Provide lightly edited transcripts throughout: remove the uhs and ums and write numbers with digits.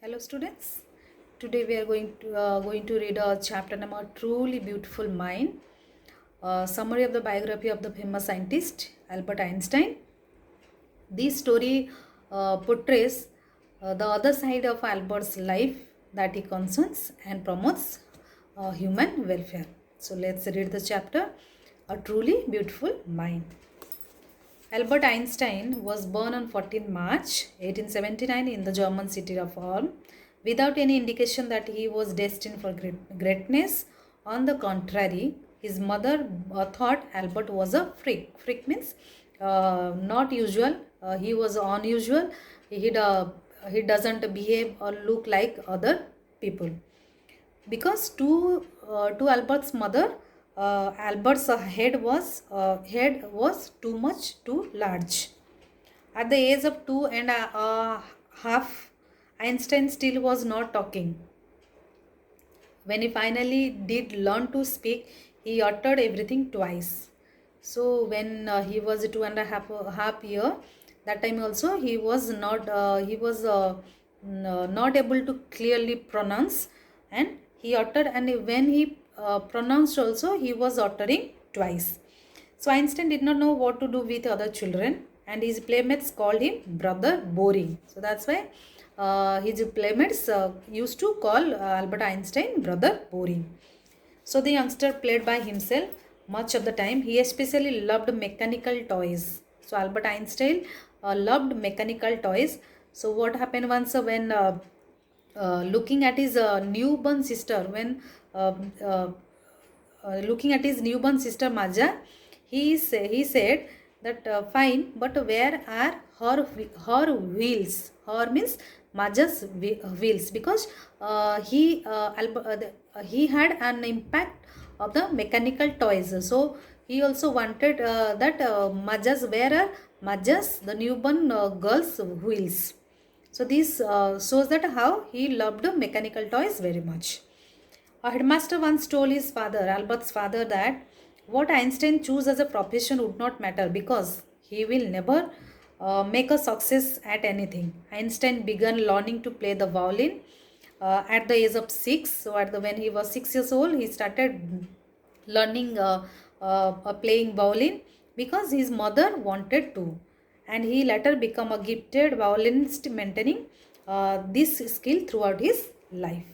Hello students. Today we are going to read a chapter number Truly Beautiful Mind. Summary of the biography of the famous scientist Albert Einstein. This story portrays the other side of Albert's life, that he concerns and promotes human welfare. So let's read the chapter A Truly Beautiful Mind. Albert Einstein was born on 14 March 1879 in the German city of Ulm without any indication that he was destined for greatness. On the contrary, his mother thought Albert was a freak. Freak means not usual. He was unusual. He doesn't behave or look like other people because to Albert's mother, Albert's head was too much too large. At the age of 2.5, Einstein still was not talking. When he finally did learn to speak, he uttered everything twice. So when he was 2.5 year, that time also he was not able to clearly pronounce, and he uttered, and when he pronounced also, he was uttering twice. So Einstein did not know what to do with other children, and his playmates called him brother boring. So that's why his playmates used to call Albert Einstein brother boring. So the youngster played by himself much of the time. He especially loved mechanical toys. So Albert Einstein loved mechanical toys. So what happened once when looking at his newborn sister, when looking at his newborn sister Maja, he said that fine, but where are her wheels? Her means Maja's wheels, because he had an impact of the mechanical toys. So he also wanted that Maja's, where are Maja's, the newborn girl's wheels. So this shows that how he loved mechanical toys very much. A headmaster once told his father, Albert's father, that what Einstein chose as a profession would not matter because he will never make a success at anything. Einstein began learning to play the violin at the age of 6. So when he was 6 years old, he started learning playing violin because his mother wanted to, and he later became a gifted violinist, maintaining this skill throughout his life.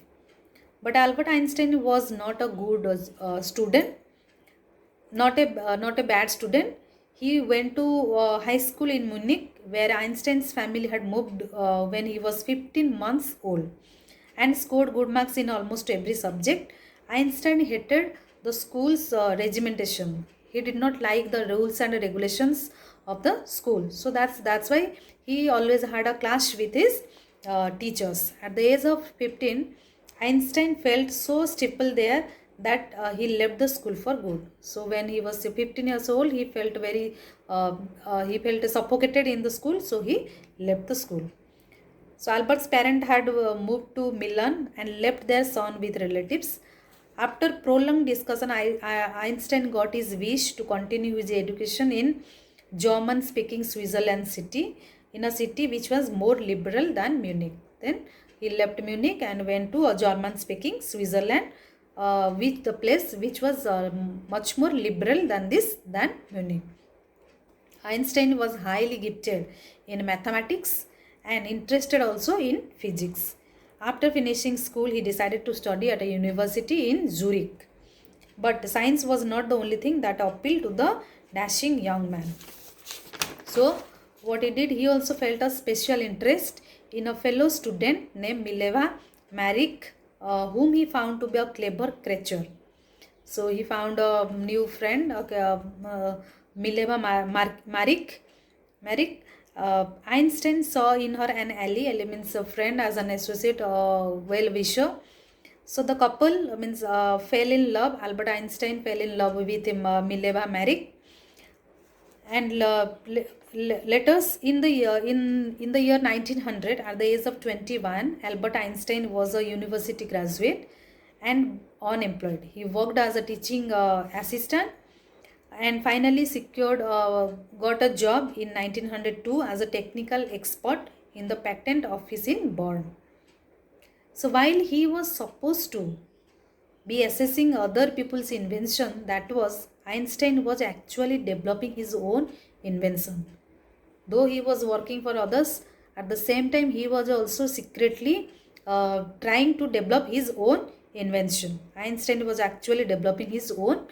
But Albert Einstein was not a good student, not a bad student. He went to high school in Munich, where Einstein's family had moved when he was 15 months old, and scored good marks in almost every subject. Einstein hated the school's regimentation. He did not like the rules and regulations of the school. So that's why he always had a clash with his teachers. At the age of 15, Einstein felt so stifled there that he left the school for good. So when he was 15 years old, he felt suffocated in the school. So he left the school. So Albert's parents had moved to Milan and left their son with relatives. After prolonged discussion, Einstein got his wish to continue his education in German-speaking Switzerland city, in a city which was more liberal than Munich. Then he left Munich and went to a German-speaking Switzerland, which the place which was much more liberal than Munich. Einstein was highly gifted in mathematics and interested also in physics. After finishing school, he decided to study at a university in Zurich. But science was not the only thing that appealed to the dashing young man. So, what he did, he also felt a special interest in a fellow student named Mileva Marik, whom he found to be a clever creature. So, he found a new friend, Mileva Marik. Einstein saw in her an ally means a friend, as an associate, well-wisher. So the couple means fell in love. Albert Einstein fell in love with Mileva Marik, and letters in the year 1900, at the age of 21, Albert Einstein was a university graduate and unemployed. He worked as a teaching assistant, and finally got a job in 1902 as a technical expert in the patent office in Bern. So while he was supposed to be assessing other people's invention, that was Einstein was actually developing his own invention. Though he was working for others, at the same time he was also secretly trying to develop his own invention. Einstein was actually developing his own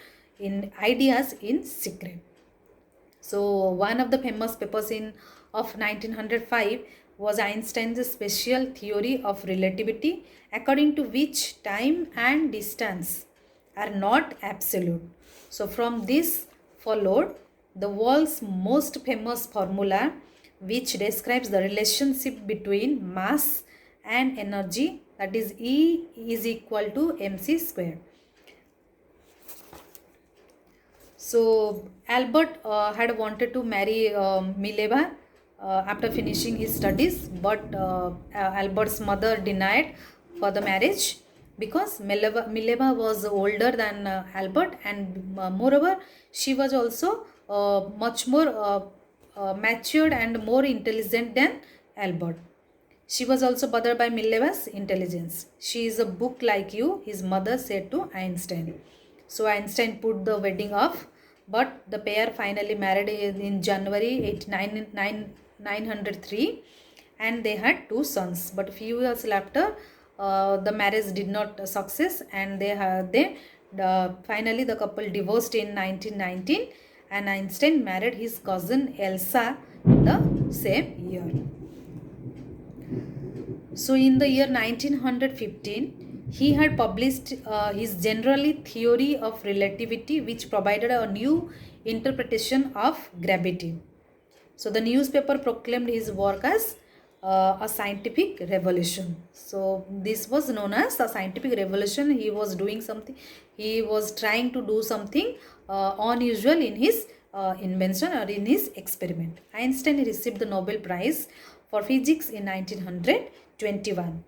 ideas in secret. So one of the famous papers of 1905 was Einstein's special theory of relativity, according to which time and distance are not absolute. So from this followed the world's most famous formula, which describes the relationship between mass and energy, that is E is equal to mc square. So Albert had wanted to marry Mileva after finishing his studies, but Albert's mother denied for the marriage because Mileva was older than Albert, and moreover she was also much more matured and more intelligent than Albert. She was also bothered by Mileva's intelligence. "She is a book like you," his mother said to Einstein. So Einstein put the wedding off, but the pair finally married in January 903, and they had two sons. But few years later, the marriage did not success, and finally the couple divorced in 1919, and Einstein married his cousin Elsa the same year. So in the year 1915, he had published his generally theory of relativity, which provided a new interpretation of gravity. So the newspaper proclaimed his work as a scientific revolution. So this was known as a scientific revolution. He was doing something, he was trying to do something unusual in his invention or in his experiment. Einstein received the Nobel Prize for Physics in 1921.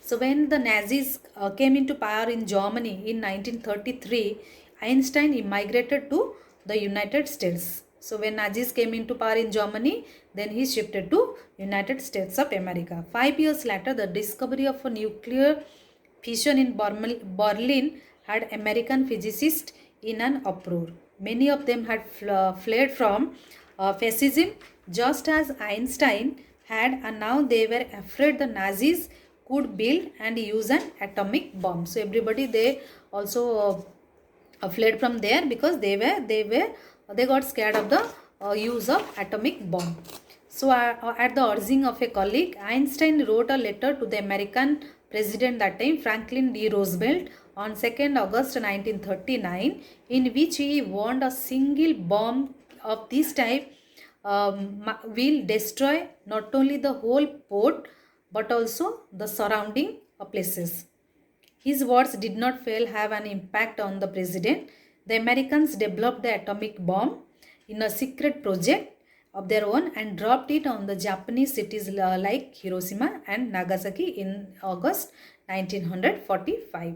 So when the Nazis came into power in Germany in 1933, Einstein immigrated to the United States. So when Nazis came into power in Germany, then he shifted to United States of America. 5 years later, the discovery of a nuclear fission in Berlin had American physicists in an uproar. Many of them had fled from fascism, just as Einstein had, and now they were afraid the Nazis could build and use an atomic bomb. So everybody, they also fled from there because they got scared of the use of atomic bomb. So at the urging of a colleague, Einstein wrote a letter to the American president that time, Franklin D. Roosevelt, on 2nd August 1939, in which he warned a single bomb of this type will destroy not only the whole port but also the surrounding places. His words did not fail have an impact on the president. The Americans developed the atomic bomb in a secret project of their own and dropped it on the Japanese cities like Hiroshima and Nagasaki in August 1945.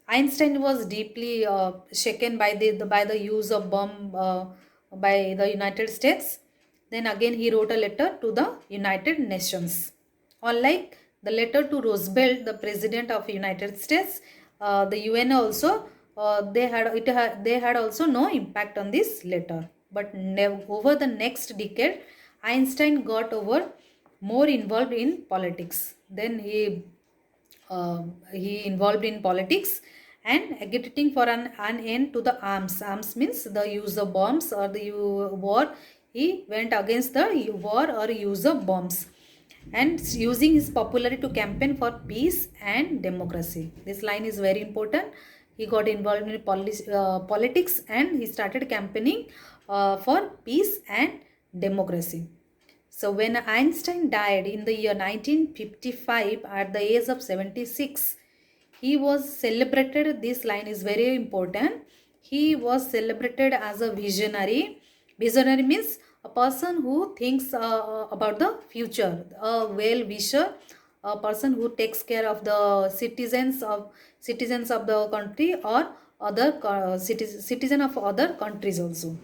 Einstein was deeply shaken by the use of bomb by the United States. Then again he wrote a letter to the United Nations. Unlike the letter to Roosevelt, the President of United States, the UN also they had also no impact on this letter. But over the next decade, Einstein got more involved in politics. Then he involved in politics and agitating for an end to the arms. Arms means the use of bombs or the war. He went against the war or use of bombs, and using his popularity to campaign for peace and democracy. This line is very important. He got involved in politics and he started campaigning for peace and democracy. So when Einstein died in the year 1955 at the age of 76, he was celebrated. This line is very important. He was celebrated as a visionary. Visionary means a person who thinks about the future, a well-wisher, a person who takes care of the citizens of the country or other citizen of other countries also.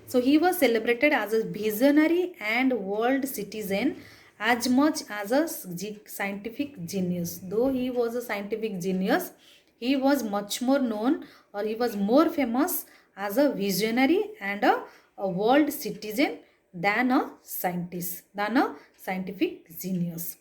So he was celebrated as a visionary and world citizen as much as a scientific genius. Though he was a scientific genius, he was much more known, or he was more famous as a visionary and a world citizen than a scientist, than a scientific genius.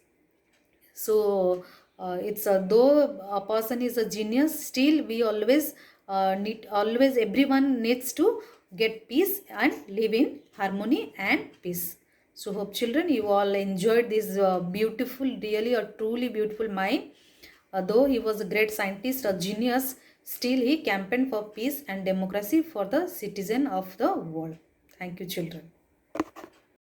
So it's though a person is a genius, still we always need, always everyone needs to get peace and live in harmony and peace. So hope children you all enjoyed this beautiful, really a truly beautiful mind. Though he was a great scientist, a genius, still he campaigned for peace and democracy for the citizen of the world. Thank you children.